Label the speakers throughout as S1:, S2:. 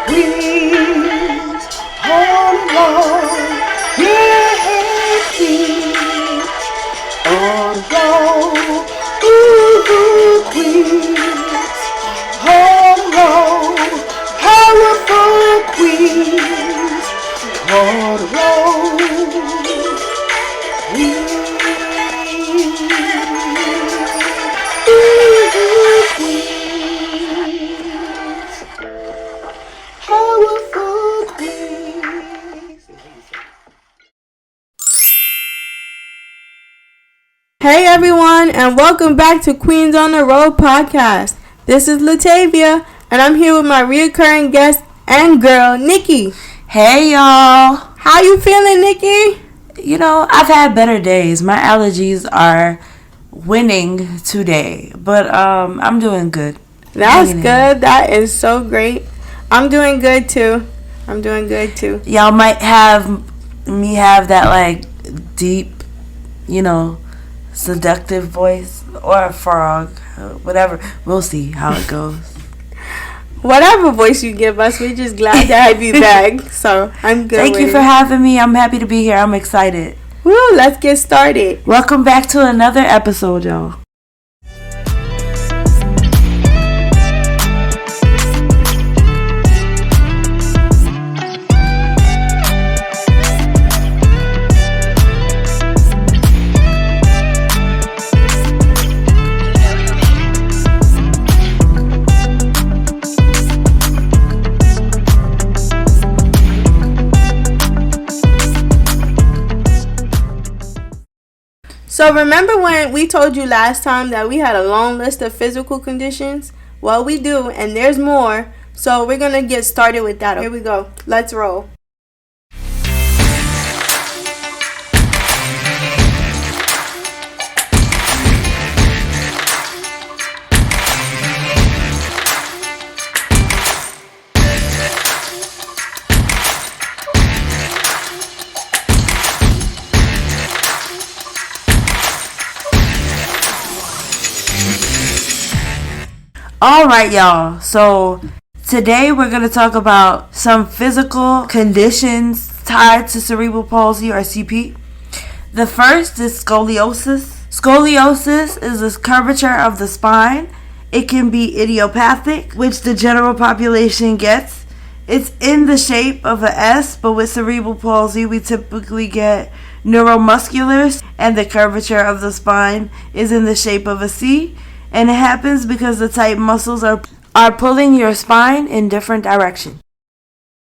S1: queens, all along, yeah, queens, all along, ooh, queens, all along, powerful queens, all along, queens, ooh, queens, powerful queens.
S2: Hey everyone, and welcome back to Queens on the Road podcast. This is Latavia, and I'm here with my reoccurring guest and girl, Nikki.
S3: Hey y'all.
S2: How you feeling, Nikki?
S3: You know, I've had better days. My allergies are winning today, but I'm doing good.
S2: That's good. That is so great. I'm doing good too.
S3: Y'all might have me have that like deep, seductive voice or a frog, whatever. We'll see how it goes.
S2: Whatever voice you give us, we're just glad to have you back. So I'm good.
S3: Thank you for having me. I'm happy to be here. I'm excited.
S2: Woo, let's get started.
S3: Welcome back to another episode, y'all.
S2: So remember when we told you last time that we had a long list of physical conditions? Well, we do, and there's more. So we're going to get started with that. Here we go. Let's roll.
S3: Alright, y'all. So today we're going to talk about some physical conditions tied to cerebral palsy or CP. The first is scoliosis. Scoliosis is a curvature of the spine. It can be idiopathic, which the general population gets. It's in the shape of an S, but with cerebral palsy we typically get neuromuscular, and the curvature of the spine is in the shape of a C. And it happens because the tight muscles are pulling your spine in different directions.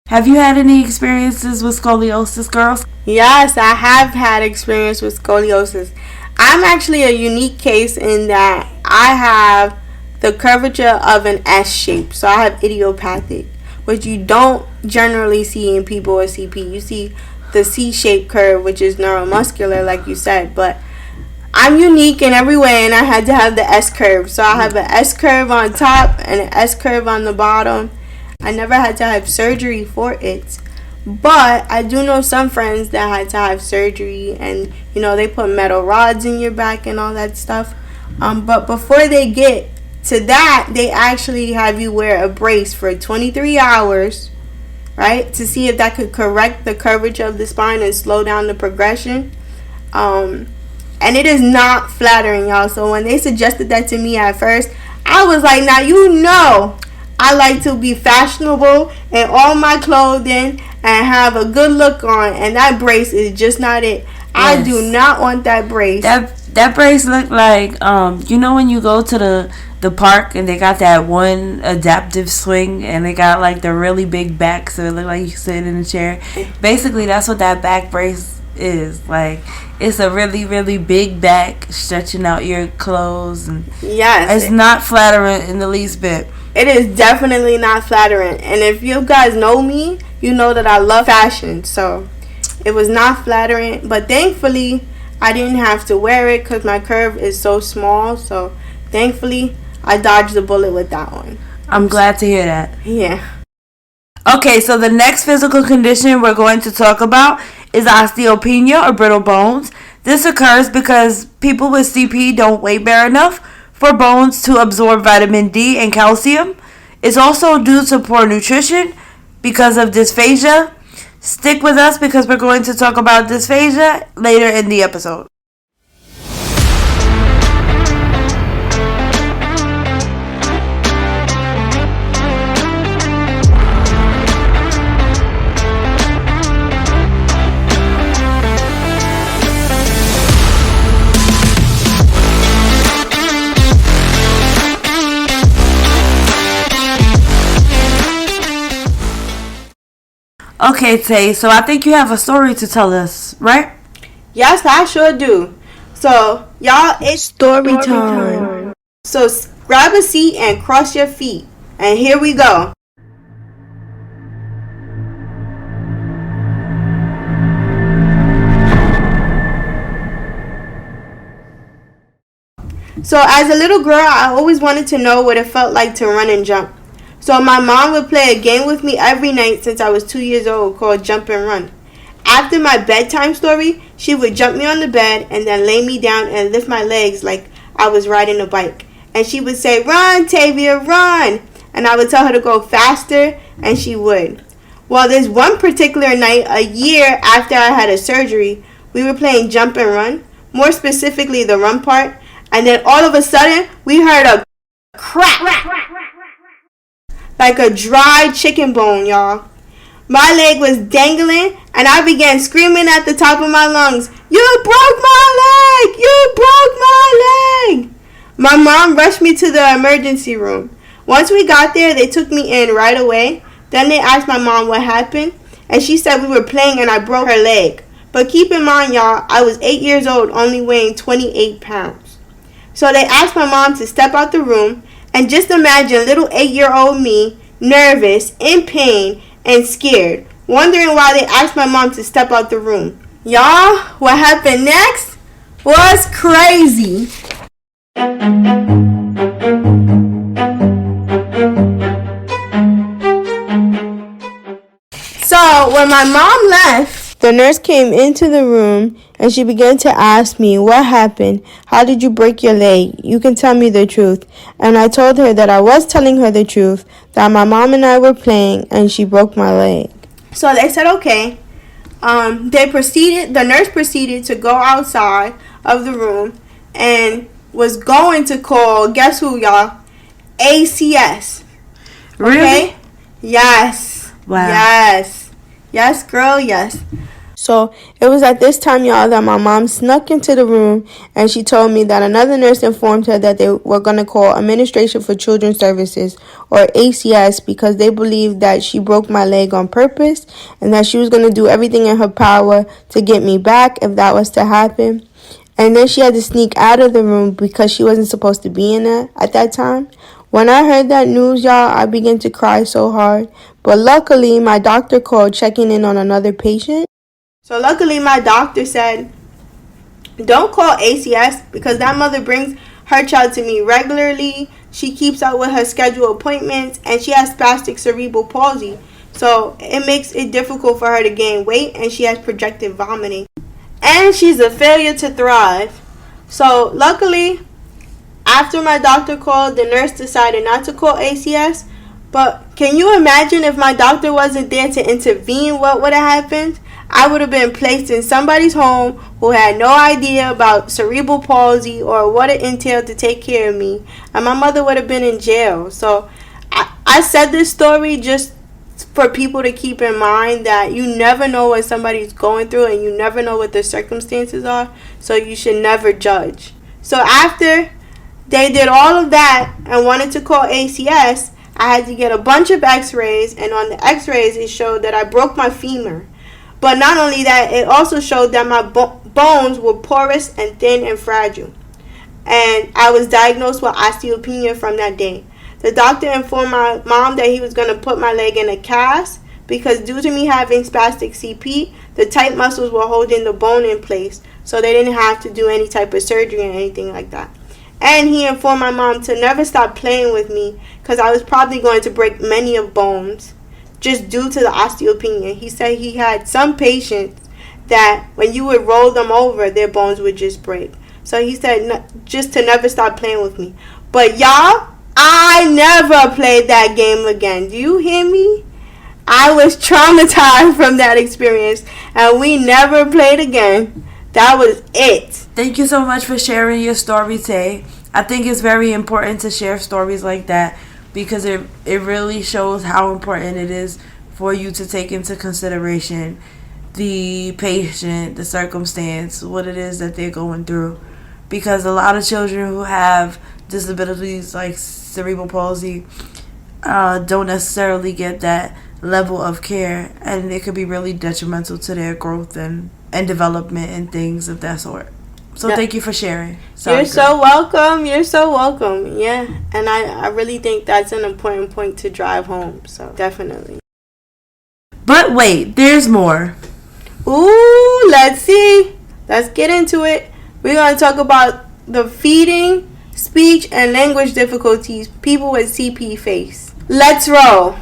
S3: Have you had any experiences with scoliosis, girls?
S2: Yes, I have had experience with scoliosis. I'm actually a unique case in that I have the curvature of an S shape. So I have idiopathic, which you don't generally see in people with CP. You see the C-shaped curve, which is neuromuscular, like you said, but I'm unique in every way, and I had to have the S curve. So I have an S curve on top and an S curve on the bottom. I never had to have surgery for it, but I do know some friends that had to have surgery, and they put metal rods in your back and all that stuff. But before they get to that, they actually have you wear a brace for 23 hours, right, to see if that could correct the curvature of the spine and slow down the progression. And it is not flattering, y'all. So when they suggested that to me at first, I was like, now I like to be fashionable in all my clothing and have a good look on. And that brace is just not it. Yes. I do not want that brace.
S3: That brace looked like, when you go to the park and they got that one adaptive swing and they got like the really big back so it looked like you sit in a chair. Basically, that's what that back brace is like. It's a really, really big back stretching out your clothes, and
S2: yes,
S3: it's not flattering in the least bit.
S2: It is definitely not flattering. And if you guys know me, you know that I love fashion, so it was not flattering. But thankfully I didn't have to wear it because my curve is so small, so thankfully I dodged the bullet with that one.
S3: I'm glad to hear that.
S2: Yeah.
S3: Okay, so the next physical condition we're going to talk about is osteopenia or brittle bones. This occurs because people with CP don't weight bear enough for bones to absorb vitamin D and calcium. It's also due to poor nutrition, because of dysphasia. Stick with us because we're going to talk about dysphasia later in the episode. Okay, Tay, so I think you have a story to tell us, right?
S2: Yes, I sure do. So, y'all, it's story time. So, grab a seat and cross your feet. And here we go. So, as a little girl, I always wanted to know what it felt like to run and jump. So my mom would play a game with me every night since I was 2 years old called Jump and Run. After my bedtime story, she would jump me on the bed and then lay me down and lift my legs like I was riding a bike. And she would say, "Run, Tavia, run!" And I would tell her to go faster, and she would. Well, this one particular night, a year after I had a surgery, we were playing Jump and Run, more specifically the run part, and then all of a sudden, we heard a crack. Like a dry chicken bone, y'all. My leg was dangling, and I began screaming at the top of my lungs, "You broke my leg! You broke my leg!" My mom rushed me to the emergency room. Once we got there, they took me in right away. Then they asked my mom what happened, and she said we were playing and I broke her leg. But keep in mind, y'all, I was 8 years old, only weighing 28 pounds. So they asked my mom to step out the room. And just imagine little 8-year-old me, nervous, in pain, and scared, wondering why they asked my mom to step out the room. Y'all, what happened next was crazy. So, when my mom left, the nurse came into the room and she began to ask me, "What happened? How did you break your leg? You can tell me the truth." And I told her that I was telling her the truth, that my mom and I were playing and she broke my leg. So they said, okay. The nurse proceeded to go outside of the room and was going to call, guess who, y'all? ACS.
S3: Really?
S2: Okay? Yes.
S3: Wow.
S2: Yes. Yes, girl, yes. So it was at this time, y'all, that my mom snuck into the room and she told me that another nurse informed her that they were going to call Administration for Children's Services, or ACS, because they believed that she broke my leg on purpose and that she was going to do everything in her power to get me back if that was to happen. And then she had to sneak out of the room because she wasn't supposed to be in there at that time. When I heard that news, y'all, I began to cry so hard. But luckily, my doctor called checking in on another patient. So luckily, my doctor said, "Don't call ACS because that mother brings her child to me regularly. She keeps up with her scheduled appointments and she has spastic cerebral palsy. So it makes it difficult for her to gain weight and she has projected vomiting. And she's a failure to thrive." So luckily, after my doctor called, the nurse decided not to call ACS. But can you imagine if my doctor wasn't there to intervene, what would have happened? I would have been placed in somebody's home who had no idea about cerebral palsy or what it entailed to take care of me. And my mother would have been in jail. So I said this story just for people to keep in mind that you never know what somebody's going through and you never know what their circumstances are. So you should never judge. So after they did all of that and wanted to call ACS, I had to get a bunch of x-rays, and on the x-rays it showed that I broke my femur. But not only that, it also showed that my bones were porous and thin and fragile. And I was diagnosed with osteopenia from that day. The doctor informed my mom that he was going to put my leg in a cast because due to me having spastic CP, the tight muscles were holding the bone in place. So they didn't have to do any type of surgery or anything like that. And he informed my mom to never stop playing with me because I was probably going to break many of bones just due to the osteopenia. He said he had some patients that when you would roll them over, their bones would just break. So he said just to never stop playing with me. But y'all, I never played that game again. Do you hear me? I was traumatized from that experience, and we never played again. That was it.
S3: Thank you so much for sharing your story, Tay. I think it's very important to share stories like that because it really shows how important it is for you to take into consideration the patient, the circumstance, what it is that they're going through. Because a lot of children who have disabilities like cerebral palsy don't necessarily get that level of care, and it could be really detrimental to their growth and development and things of that sort. So thank you for sharing.
S2: You're so welcome. You're so welcome. Yeah, and I really think that's an important point to drive home. So definitely.
S3: But wait, there's more.
S2: Ooh, let's see. Let's get into it. We're going to talk about the feeding, speech, and language difficulties people with CP face. Let's roll.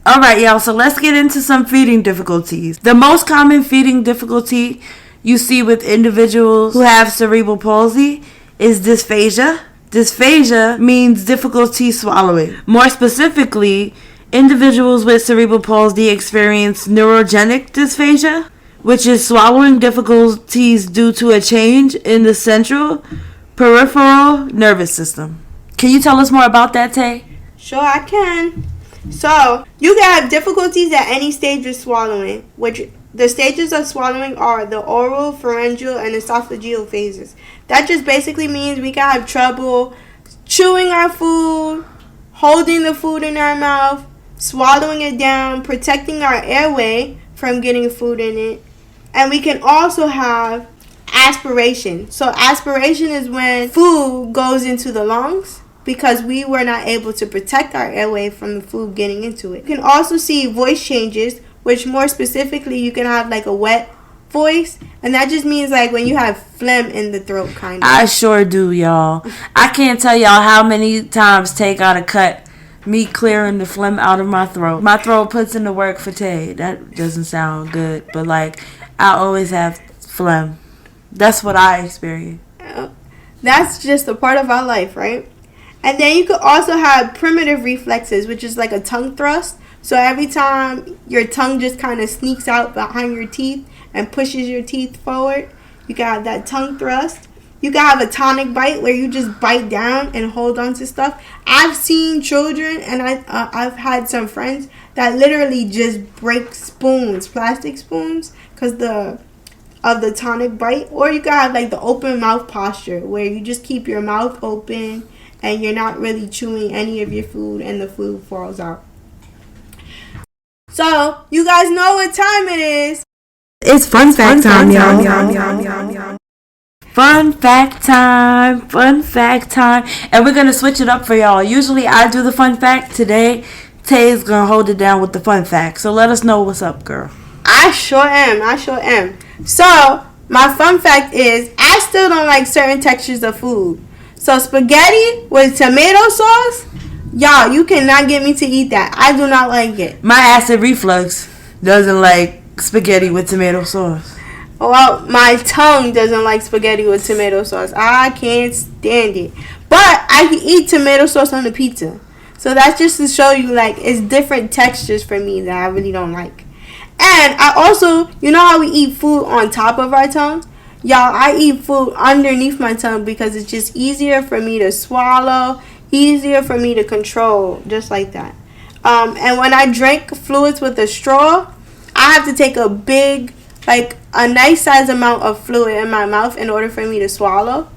S3: Alright, y'all, so let's get into some feeding difficulties. The most common feeding difficulty you see with individuals who have cerebral palsy is dysphasia. Dysphasia means difficulty swallowing. More specifically, individuals with cerebral palsy experience neurogenic dysphasia, which is swallowing difficulties due to a change in the central peripheral nervous system. Can you tell us more about that, Tay?
S2: Sure, I can. So, you can have difficulties at any stage of swallowing, which the stages of swallowing are the oral, pharyngeal, and esophageal phases. That just basically means we can have trouble chewing our food, holding the food in our mouth, swallowing it down, protecting our airway from getting food in it. And we can also have aspiration. So, aspiration is when food goes into the lungs, because we were not able to protect our airway from the food getting into it. You can also see voice changes, which more specifically you can have like a wet voice, and that just means like when you have phlegm in the throat, kind of.
S3: I sure do, y'all. I can't tell y'all how many times Tay gotta cut me clearing the phlegm out of my throat. My throat puts in the work for Tay. That doesn't sound good, but like I always have phlegm. That's what I experience.
S2: That's just a part of our life, right? And then you could also have primitive reflexes, which is like a tongue thrust. So every time your tongue just kind of sneaks out behind your teeth and pushes your teeth forward, you can have that tongue thrust. You can have a tonic bite where you just bite down and hold on to stuff. I've seen children, and I've had some friends that literally just break spoons, plastic spoons, because of the tonic bite. Or you can have like the open mouth posture where you just keep your mouth open and you're not really chewing any of your food and the food falls out. So, you guys know what time it is.
S3: It's fun fact time, y'all. Fun fact time. And we're going to switch it up for y'all. Usually I do the fun fact. Today, Tay's going to hold it down with the fun fact. So let us know what's up, girl.
S2: I sure am. So, my fun fact is, I still don't like certain textures of food. So spaghetti with tomato sauce, y'all, you cannot get me to eat that. I do not like it.
S3: My acid reflux doesn't like spaghetti with tomato sauce.
S2: Well, my tongue doesn't like spaghetti with tomato sauce. I can't stand it. But I can eat tomato sauce on the pizza. So that's just to show you, like, it's different textures for me that I really don't like. And I also, you know how we eat food on top of our tongue? Y'all, I eat food underneath my tongue because it's just easier for me to swallow, easier for me to control, just like that. And when I drink fluids with a straw, I have to take a big, like a nice size amount of fluid in my mouth in order for me to swallow.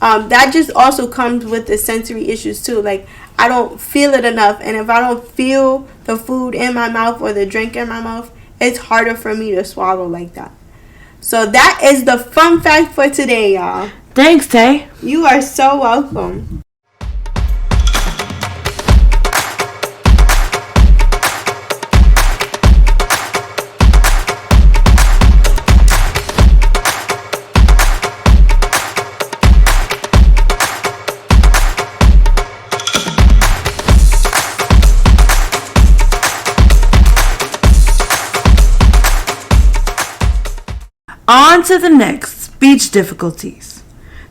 S2: That just also comes with the sensory issues too. Like, I don't feel it enough, and if I don't feel the food in my mouth or the drink in my mouth, it's harder for me to swallow like that. So that is the fun fact for today, y'all.
S3: Thanks, Tay.
S2: You are so welcome.
S3: On to the next, speech difficulties.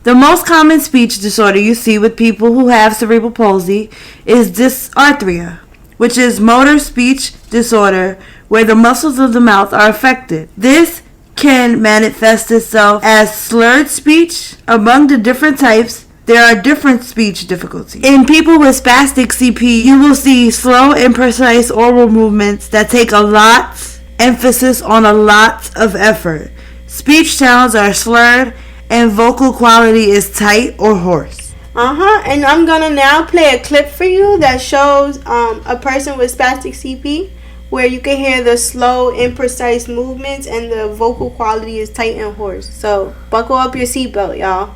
S3: The most common speech disorder you see with people who have cerebral palsy is dysarthria, which is motor speech disorder where the muscles of the mouth are affected. This can manifest itself as slurred speech. Among the different types, there are different speech difficulties. In people with spastic CP, you will see slow, imprecise oral movements that take a lot emphasis on a lot of effort. Speech sounds are slurred and vocal quality is tight or hoarse.
S2: And I'm gonna now play a clip for you that shows a person with spastic CP where you can hear the slow, imprecise movements and the vocal quality is tight and hoarse. So buckle up your seatbelt, y'all.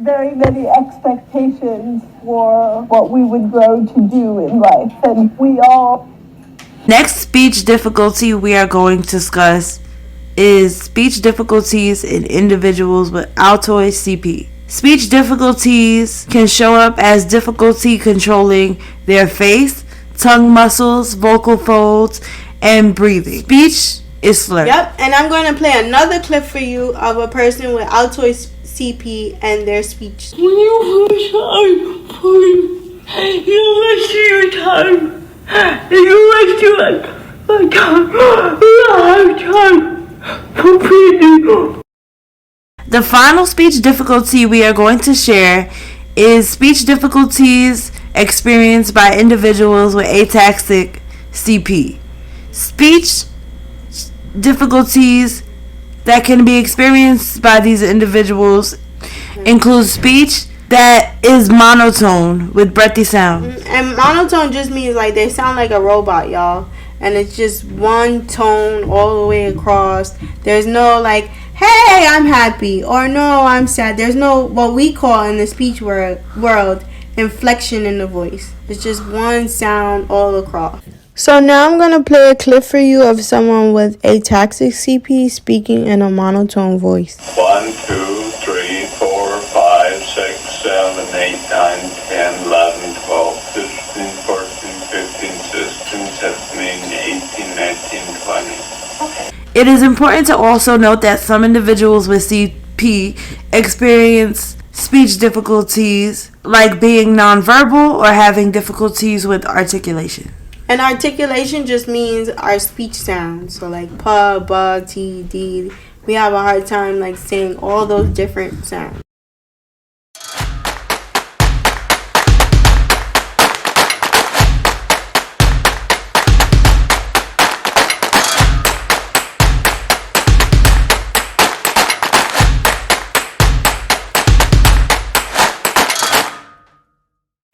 S4: Very many expectations for what we would grow to do in life, and we all...
S3: Next speech difficulty we are going to discuss is speech difficulties in individuals with Altoid CP. Speech difficulties can show up as difficulty controlling their face, tongue muscles, vocal folds, and breathing. Speech is slurred.
S2: Yep, and I'm going to play another clip for you of a person with Altoid CP and their speech.
S1: When you have time, please, you waste your time. You waste your time. You have time.
S3: The final speech difficulty we are going to share is speech difficulties experienced by individuals with Ataxic CP. Speech difficulties that can be experienced by these individuals include speech that is monotone with breathy sound.
S2: And monotone just means like they sound like a robot, y'all. And it's just one tone all the way across. There's no like, hey, I'm happy, or no, I'm sad. There's no what we call in the speech world inflection in the voice. It's just one sound all across. So now I'm going to play a clip for you of someone with Ataxic CP speaking in a monotone voice.
S5: 1, 2, 3, 4, 5, 6, 7, 8, 9, 10, 11, 12, 13, 14, 15, 16, 17, 18, 19, 20.
S3: It is important to also note that some individuals with CP experience speech difficulties like being nonverbal or having difficulties with articulation.
S2: And articulation just means our speech sounds. So like pa, ba, t, d. We have a hard time like saying all those different sounds.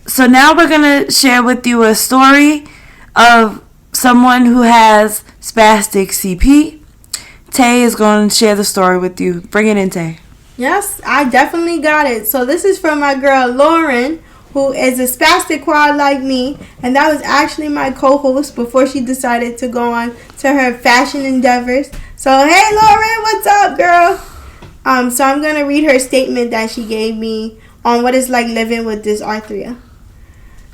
S3: So now we're going to share with you a story of someone who has spastic CP. Tay is going to share the story with you. Bring it in, Tay.
S2: Yes, I definitely got it. So this is from my girl Lauren, who is a spastic quad like me. And that was actually my co-host before she decided to go on to her fashion endeavors. So hey Lauren, what's up, girl? So I'm going to read her statement that she gave me on what it's like living with dysarthria.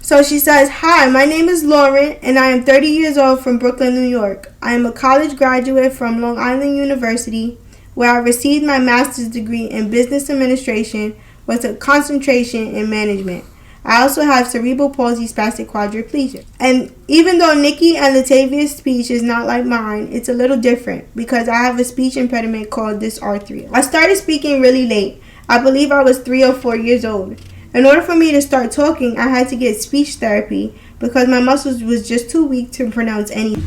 S2: So she says, hi, my name is Lauren, and I am 30 years old from Brooklyn, New York. I am a college graduate from Long Island University, where I received my master's degree in business administration with a concentration in management. I also have cerebral palsy spastic quadriplegia. And even though Nikki and Latavia's speech is not like mine, it's a little different because I have a speech impediment called dysarthria. I started speaking really late. I believe I was 3 or 4 years old. In order for me to start talking, I had to get speech therapy because my muscles was just too weak to pronounce anything.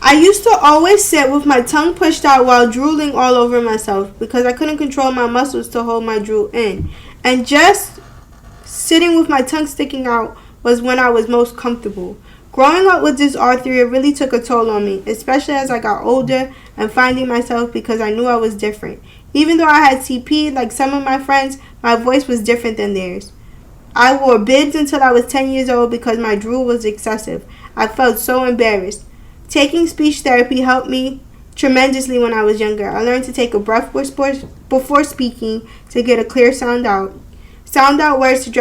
S2: I used to always sit with my tongue pushed out while drooling all over myself because I couldn't control my muscles to hold my drool in. And just sitting with my tongue sticking out was when I was most comfortable. Growing up with dysarthria really took a toll on me, especially as I got older and finding myself because I knew I was different. Even though I had CP, like some of my friends, my voice was different than theirs. I wore bibs until I was 10 years old because my drool was excessive. I felt so embarrassed. Taking speech therapy helped me tremendously when I was younger. I learned to take a breath before speaking to get a clear sound out. Sound out words to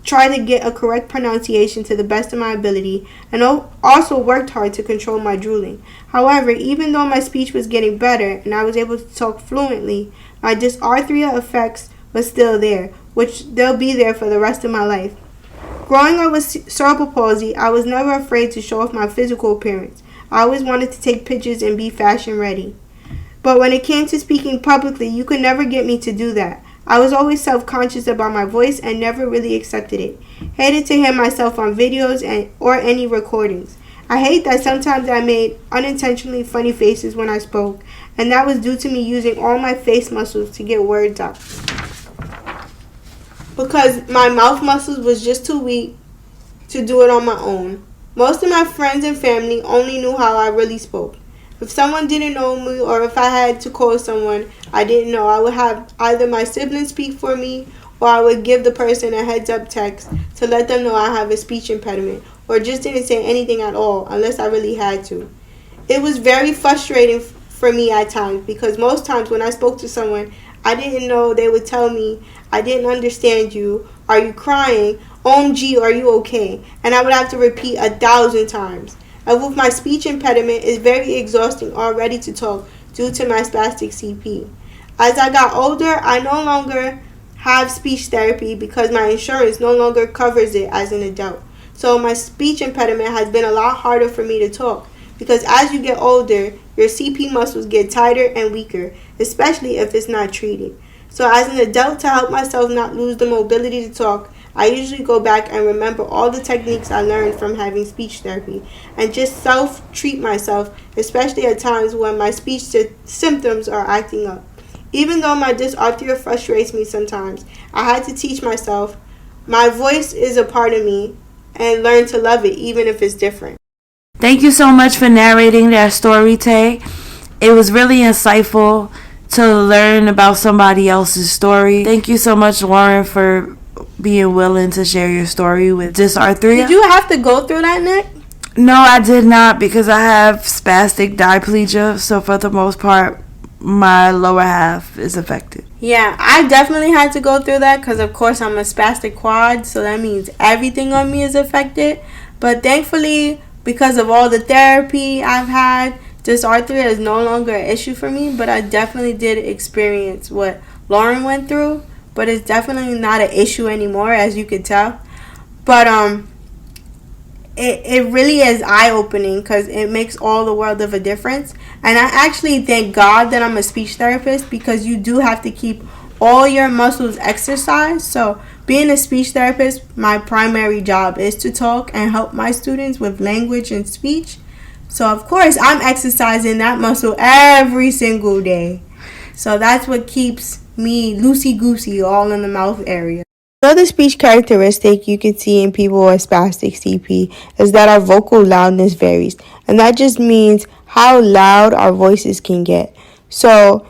S2: tried to get a correct pronunciation to the best of my ability, and also worked hard to control my drooling. However, even though my speech was getting better and I was able to talk fluently, my dysarthria effects was still there, which they'll be there for the rest of my life. Growing up with cerebral palsy, I was never afraid to show off my physical appearance. I always wanted to take pictures and be fashion ready. But when it came to speaking publicly, you could never get me to do that. I was always self-conscious about my voice and never really accepted it. Hated to hear myself on videos or any recordings. I hate that sometimes I made unintentionally funny faces when I spoke, and that was due to me using all my face muscles to get words out. Because my mouth muscles was just too weak to do it on my own. Most of my friends and family only knew how I really spoke. If someone didn't know me or if I had to call someone I didn't know, I would have either my siblings speak for me or I would give the person a heads up text to let them know I have a speech impediment or just didn't say anything at all unless I really had to. It was very frustrating for me at times because most times when I spoke to someone I didn't know, they would tell me, I didn't understand you, are you crying, OMG, are you okay? And I would have to repeat 1,000 times. And with my speech impediment, it's very exhausting already to talk due to my spastic CP. As I got older, I no longer have speech therapy because my insurance no longer covers it as an adult. So my speech impediment has been a lot harder for me to talk because as you get older, your CP muscles get tighter and weaker, especially if it's not treated. So as an adult, to help myself not lose the mobility to talk, I usually go back and remember all the techniques I learned from having speech therapy and just self-treat myself, especially at times when my speech symptoms are acting up. Even though my dysarthria frustrates me sometimes, I had to teach myself my voice is a part of me and learn to love it even if it's different.
S3: Thank you so much for narrating that story, Tay. It was really insightful to learn about somebody else's story. Thank you so much, Lauren, for being willing to share your story with dysarthria.
S2: Did you have to go through that, Nick?
S3: No, I did not because I have spastic diplegia, so for the most part, my lower half is affected.
S2: Yeah, I definitely had to go through that because, of course, I'm a spastic quad, so that means everything on me is affected. But thankfully, because of all the therapy I've had, dysarthria is no longer an issue for me, but I definitely did experience what Lauren went through. But it's definitely not an issue anymore, as you could tell. But it really is eye-opening because it makes all the world of a difference. And I actually thank God that I'm a speech therapist because you do have to keep all your muscles exercised. So being a speech therapist, my primary job is to talk and help my students with language and speech. So of course, I'm exercising that muscle every single day. So that's what keeps me loosey-goosey all in the mouth area. Another speech characteristic you can see in people with spastic CP is that our vocal loudness varies. And that just means how loud our voices can get. So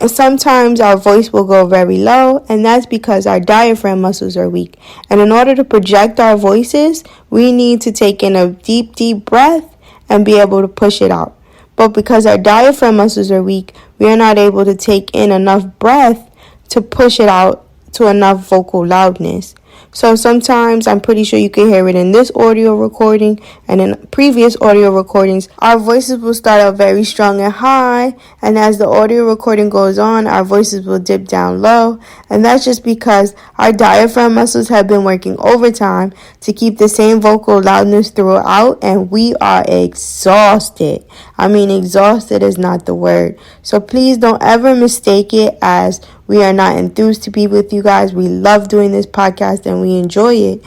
S2: sometimes our voice will go very low, and that's because our diaphragm muscles are weak. And in order to project our voices, we need to take in a deep, deep breath and be able to push it out. But because our diaphragm muscles are weak, we are not able to take in enough breath to push it out to enough vocal loudness. So sometimes, I'm pretty sure you can hear it in this audio recording and in previous audio recordings, our voices will start out very strong and high, and as the audio recording goes on, our voices will dip down low, and that's just because our diaphragm muscles have been working overtime to keep the same vocal loudness throughout, and we are exhausted. I mean, exhausted is not the word. So please don't ever mistake it as we are not enthused to be with you guys. We love doing this podcast and we enjoy it.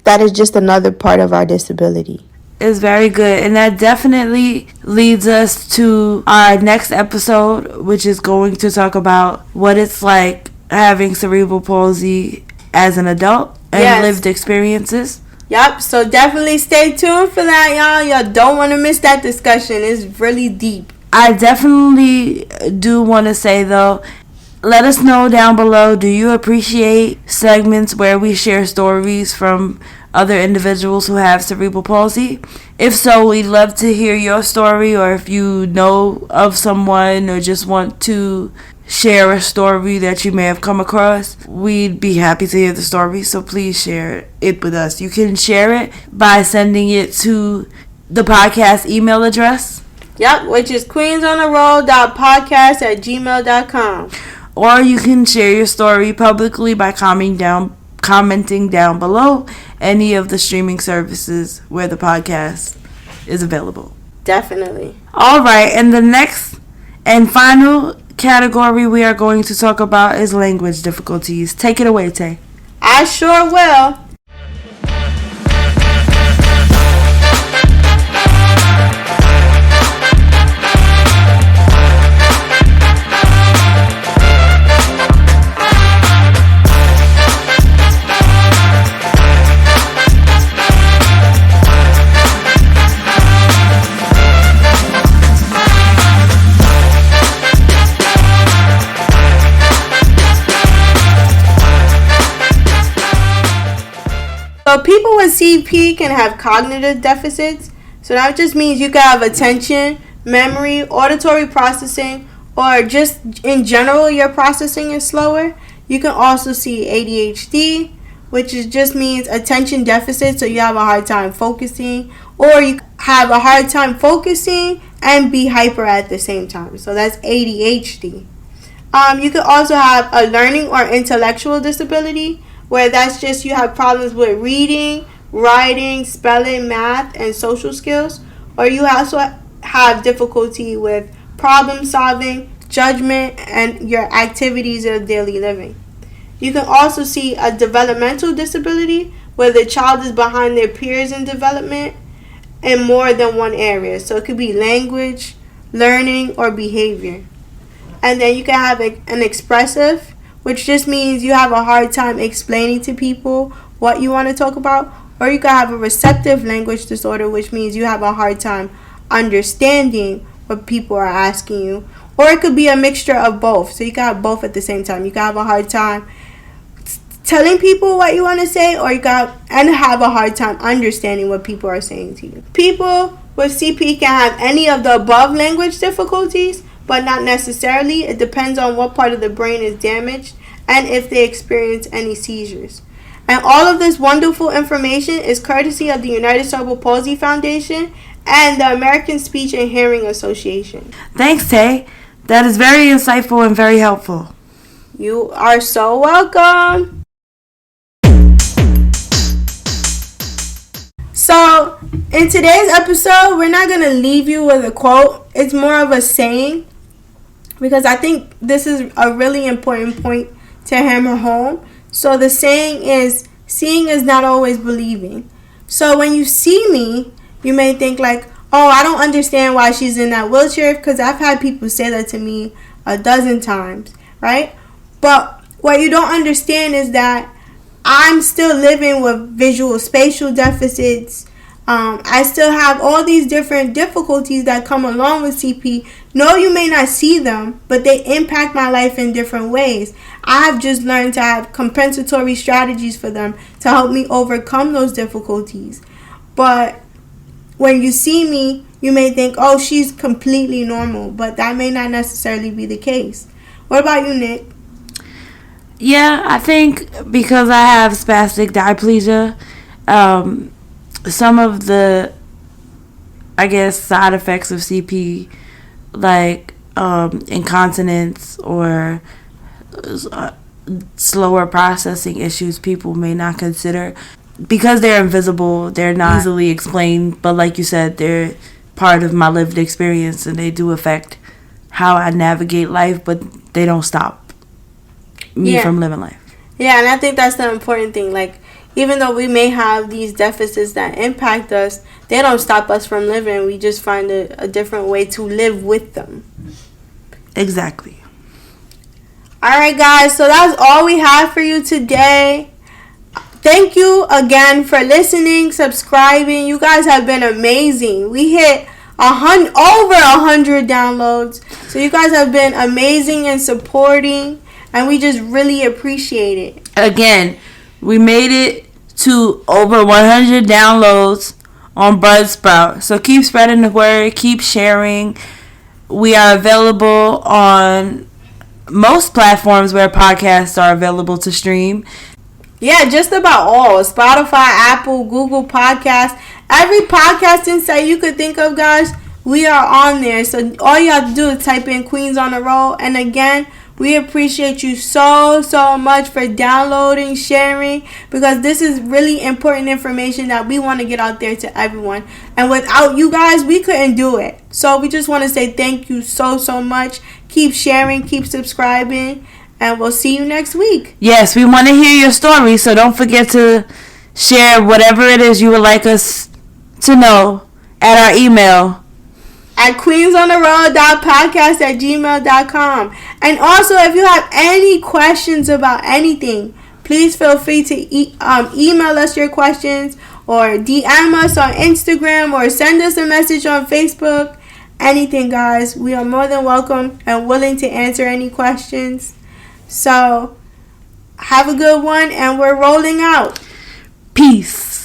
S2: That is just another part of our disability.
S3: It's very good. And that definitely leads us to our next episode, which is going to talk about what it's like having cerebral palsy as an adult and lived experiences.
S2: Yep, so definitely stay tuned for that, y'all. Y'all don't want to miss that discussion. It's really deep.
S3: I definitely do want to say, though, let us know down below, do you appreciate segments where we share stories from other individuals who have cerebral palsy? If so, we'd love to hear your story, or if you know of someone or just want to share a story that you may have come across. We'd be happy to hear the story, so please share it with us. You can share it by sending it to the podcast email address.
S2: Yep, which is queensontheroad.podcast@gmail.com.
S3: Or you can share your story publicly by commenting down below any of the streaming services where the podcast is available.
S2: Definitely.
S3: All right, and the next and final category we are going to talk about is language difficulties. Take it away, Tay.
S2: I sure will. So people with CP can have cognitive deficits. So that just means you can have attention, memory, auditory processing, or just in general your processing is slower. You can also see ADHD, which just means attention deficit, so you have a hard time focusing, or you have a hard time focusing and be hyper at the same time. So that's ADHD. You could also have a learning or intellectual disability, where that's just you have problems with reading, writing, spelling, math, and social skills. Or you also have difficulty with problem solving, judgment, and your activities of daily living. You can also see a developmental disability, where the child is behind their peers in development in more than one area. So it could be language, learning, or behavior. And then you can have an expressive, which just means you have a hard time explaining to people what you want to talk about. Or you can have a receptive language disorder, which means you have a hard time understanding what people are asking you. Or it could be a mixture of both. So you can have both at the same time. You can have a hard time telling people what you want to say, or you can have a hard time understanding what people are saying to you. People with CP can have any of the above language difficulties, but not necessarily. It depends on what part of the brain is damaged and if they experience any seizures. And all of this wonderful information is courtesy of the United Cerebral Palsy Foundation and the American Speech and Hearing Association.
S3: Thanks, Tay. That is very insightful and very helpful.
S2: You are so welcome. So, in today's episode, we're not going to leave you with a quote. It's more of a saying, because I think this is a really important point to hammer home. So the saying is, seeing is not always believing. So when you see me, you may think like, oh, I don't understand why she's in that wheelchair, because I've had people say that to me a dozen times, right? But what you don't understand is that I'm still living with visual spatial deficits. I still have all these different difficulties that come along with CP. No, you may not see them, but they impact my life in different ways. I have just learned to have compensatory strategies for them to help me overcome those difficulties. But when you see me, you may think, oh, she's completely normal, but that may not necessarily be the case. What about you, Nick?
S3: Yeah, I think because I have spastic diplegia, some of the, I guess, side effects of CP, like incontinence or slower processing issues, people may not consider. Because they're invisible, they're not easily explained, but like you said, they're part of my lived experience, and they do affect how I navigate life, but they don't stop me from living life.
S2: Yeah, and I think that's the important thing. Like, even though we may have these deficits that impact us, they don't stop us from living. We just find a different way to live with them.
S3: Exactly.
S2: All right, guys. So that's all we have for you today. Thank you again for listening, subscribing. You guys have been amazing. We hit over 100 downloads. So you guys have been amazing and supporting, and we just really appreciate it.
S3: Again, we made it to over 100 downloads on Buzzsprout. So keep spreading the word, keep sharing. We are available on most platforms where podcasts are available to stream.
S2: Yeah, just about all. Spotify, Apple, Google Podcasts. Every podcasting site you could think of, guys, we are on there. So all you have to do is type in Queens on the Roll. And again, we appreciate you so much for downloading, sharing, because this is really important information that we want to get out there to everyone. And without you guys, we couldn't do it. So we just want to say thank you so much. Keep sharing, keep subscribing, and we'll see you next week.
S3: Yes, we want to hear your story, so don't forget to share whatever it is you would like us to know at our email
S2: at queensontheroad.podcast@gmail.com. And also, if you have any questions about anything, please feel free to email us your questions or DM us on Instagram or send us a message on Facebook. Anything, guys. We are more than welcome and willing to answer any questions. So, have a good one, and we're rolling out.
S3: Peace.